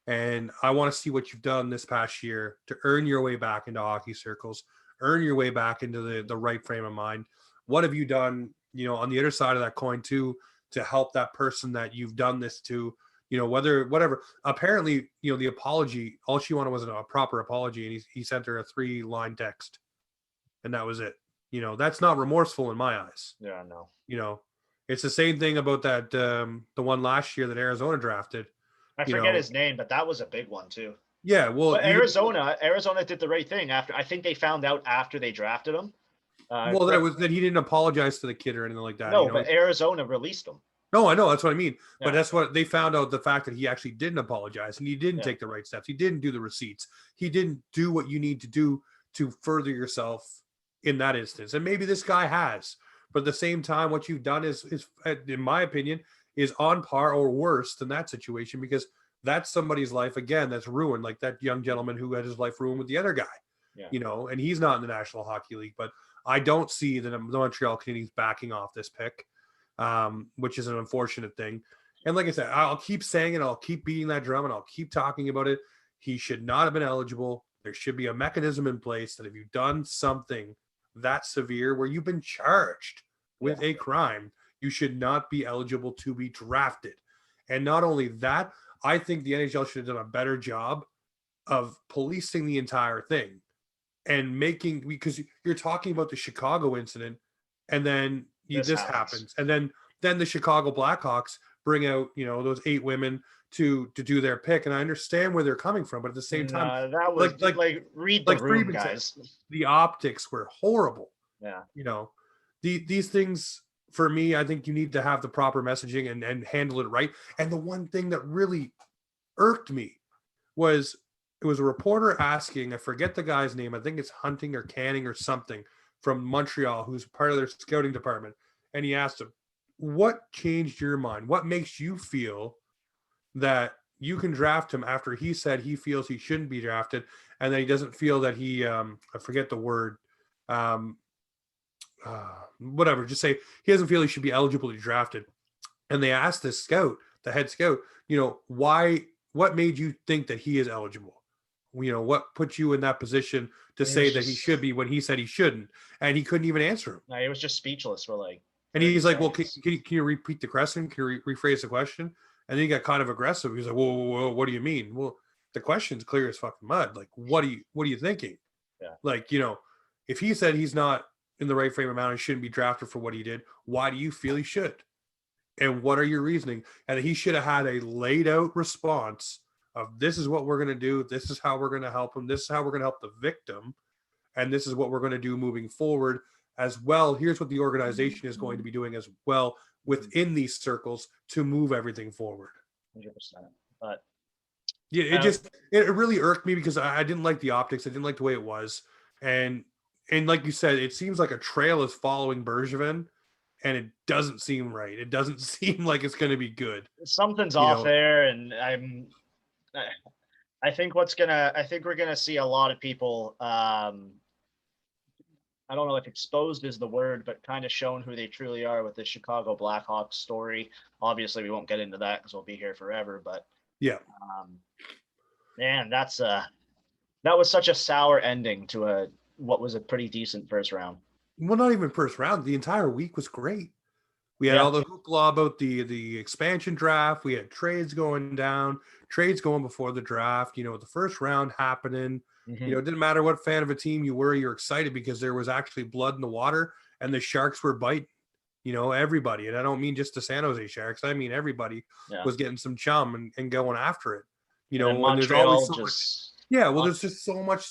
Speaker 1: And I want to see what you've done this past year to earn your way back into hockey circles, earn your way back into the right frame of mind. What have you done, on the other side of that coin too, to help that person that you've done this to, whatever. Apparently, the apology, all she wanted was a proper apology. And he sent her a 3-line text and that was it. That's not remorseful in my eyes.
Speaker 2: Yeah, no.
Speaker 1: It's the same thing about that, the one last year that Arizona drafted.
Speaker 2: I forget his name, but that was a big one too.
Speaker 1: Yeah, well,
Speaker 2: Arizona did the right thing after. I think they found out after they drafted him.
Speaker 1: That he didn't apologize to the kid or anything like that.
Speaker 2: No, but Arizona released him.
Speaker 1: No, I know. That's what I mean.
Speaker 2: Yeah.
Speaker 1: But that's what they found out, the fact that he actually didn't apologize and he didn't take the right steps. He didn't do the receipts. He didn't do what you need to do to further yourself in that instance. And maybe this guy has. But at the same time, what you've done is, in my opinion, is on par or worse than that situation, because that's somebody's life, again, that's ruined, like that young gentleman who had his life ruined with the other guy. And he's not in the National Hockey League. But I don't see the Montreal Canadiens backing off this pick, which is an unfortunate thing. And like I said, I'll keep saying it. I'll keep beating that drum and I'll keep talking about it. He should not have been eligible. there should be a mechanism in place that if you've done something that severe where you've been charged with a crime, you should not be eligible to be drafted. And not only that, I think the NHL should have done a better job of policing the entire thing and making, because you're talking about the Chicago incident, and then this happens, and then the Chicago Blackhawks bring out those 8 women to do their pick, and I understand where they're coming from, but at the same time,
Speaker 2: that was like read the room, guys.
Speaker 1: The optics were horrible.
Speaker 2: Yeah,
Speaker 1: these things, for me, I think you need to have the proper messaging and handle it right. And the one thing that really irked me was, it was a reporter asking, I forget the guy's name, I think it's Hunting or Canning or something, from Montreal, who's part of their scouting department. And he asked him, what changed your mind? What makes you feel that you can draft him after he said he feels he shouldn't be drafted, and that he doesn't feel that he, I forget the word, whatever, just say he doesn't feel he should be eligible to be drafted. And they asked this scout, the head scout, what made you think that he is eligible? What put you in that position to say that he should be when he said he shouldn't? And he couldn't even answer him.
Speaker 2: No, he was just speechless for like.
Speaker 1: And he's like, well, can you repeat the question? Can you rephrase the question? And then he got kind of aggressive. He's like, whoa, what do you mean? Well, the question's clear as fucking mud. Like, what are you thinking?
Speaker 2: Yeah.
Speaker 1: Like, if he said he's not in the right frame of mind and shouldn't be drafted for what he did, why do you feel he should? And what are your reasoning? And he should have had a laid out response of, this is what we're going to do. This is how we're going to help him. This is how we're going to help the victim. And this is what we're going to do moving forward as well. Here's what the organization is going to be doing as well within these circles to move everything forward.
Speaker 2: 100%. But
Speaker 1: yeah, it really irked me because I didn't like the optics. I didn't like the way it was. And like you said, it seems like a trail is following Bergevin, and it doesn't seem right. It doesn't seem like it's going to be good.
Speaker 2: Something's off there, and I think we're gonna see a lot of people. I don't know if exposed is the word, but kind of shown who they truly are with the Chicago Blackhawks story. Obviously, we won't get into that because we'll be here forever. But
Speaker 1: yeah,
Speaker 2: man, that was such a sour ending to what was a pretty decent first round.
Speaker 1: Well, not even first round. The entire week was great. We had all the hoopla about the expansion draft. We had trades going down, trades going before the draft. The first round happening.
Speaker 2: Mm-hmm.
Speaker 1: It didn't matter what fan of a team you were. You're excited because there was actually blood in the water, and the Sharks were biting. Everybody, and I don't mean just the San Jose Sharks. I mean everybody was getting some chum and going after it. And there's always so much. Yeah, well, there's just so much.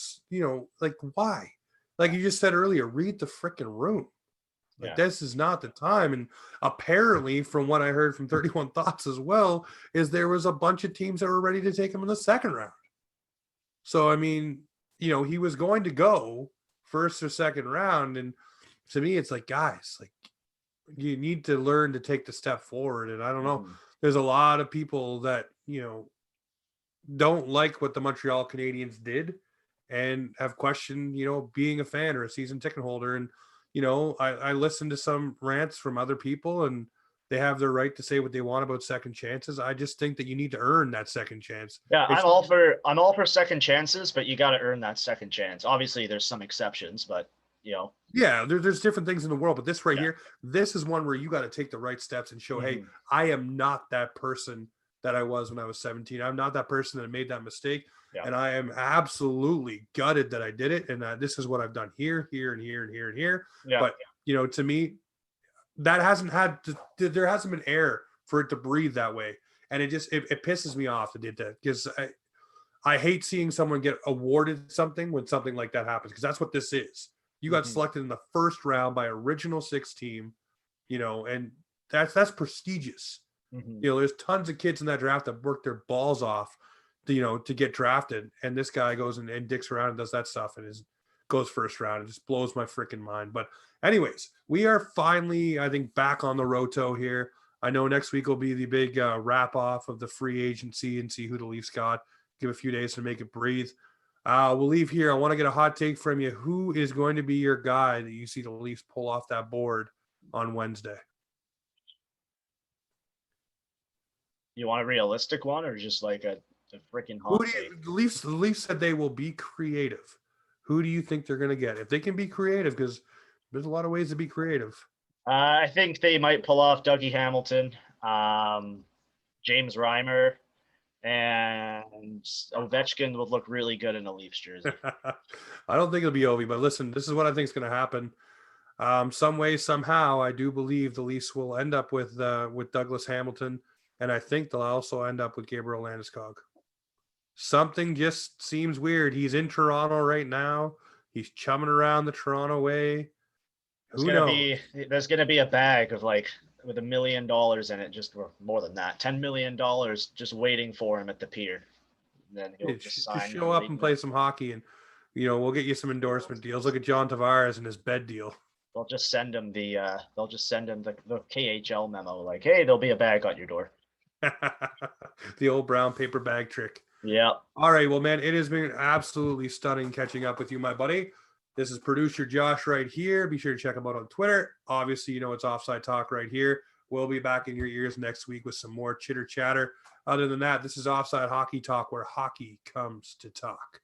Speaker 1: Like why? Like you just said earlier, read the freaking room. Like this is not the time. And apparently, from what I heard from 31 Thoughts as well, is there was a bunch of teams that were ready to take him in the second round. So, I mean, he was going to go first or second round. And to me, it's like, guys, like you need to learn to take the step forward. And I don't know, there's a lot of people that, don't like what the Montreal Canadiens did and have questioned, being a fan or a season ticket holder. And, I listened to some rants from other people, and they have their right to say what they want about second chances. I just think that you need to earn that second chance.
Speaker 2: Yeah, I'm all for second chances, but you got to earn that second chance. Obviously, there's some exceptions, but
Speaker 1: yeah, there's different things in the world, but this right here, this is one where you got to take the right steps and show, hey, I am not that person that I was when I was 17. I'm not that person that made that mistake. Yeah. And I am absolutely gutted that I did it. And this is what I've done here, here, and here, and here, and here. Yeah. But, to me, that there hasn't been air for it to breathe that way. And it pisses me off to did that, because I hate seeing someone get awarded something when something like that happens, because that's what this is. You got selected in the first round by Original Six team, and that's prestigious. There's tons of kids in that draft that worked their balls off to get drafted, and this guy goes and dicks around and does that stuff and goes first round. It just blows my freaking mind. But anyways, we are finally, I think, back on the roto here. I know next week will be the big wrap off of the free agency and see who the Leafs got. Give a few days to make it breathe. We'll leave here. I want to get a hot take from you. Who is going to be your guy that you see the Leafs pull off that board on Wednesday?
Speaker 2: You want a realistic one, or just like It's a freaking
Speaker 1: Who
Speaker 2: hot
Speaker 1: do
Speaker 2: take.
Speaker 1: you, the Leafs said they will be creative. Who do you think they're going to get if they can be creative? Because there's a lot of ways to be creative.
Speaker 2: I think they might pull off Dougie Hamilton, James Reimer, and Ovechkin would look really good in a Leafs jersey.
Speaker 1: I don't think it'll be Ovi, but listen, this is what I think is going to happen. Some way, somehow, I do believe the Leafs will end up with Douglas Hamilton, and I think they'll also end up with Gabriel Landeskog. Something just seems weird. He's in Toronto right now. He's chumming around the Toronto way. Who knows?
Speaker 2: There's gonna be a bag of like with $1 million in it, just more than that, $10 million just waiting for him at the pier. And then he'll just
Speaker 1: Just
Speaker 2: sign
Speaker 1: show
Speaker 2: and
Speaker 1: up
Speaker 2: leave
Speaker 1: and
Speaker 2: it.
Speaker 1: play some hockey, and we'll get you some endorsement deals. Look at John Tavares and his bed deal.
Speaker 2: They'll just send him the KHL memo, like, hey, there'll be a bag on your door.
Speaker 1: The old brown paper bag trick.
Speaker 2: Yeah.
Speaker 1: All right. Well, man, it has been absolutely stunning catching up with you, my buddy. This is producer Josh right here. Be sure to check him out on Twitter. Obviously, it's Offside Talk right here. We'll be back in your ears next week with some more chitter chatter. Other than that, this is Offside Hockey Talk, where hockey comes to talk.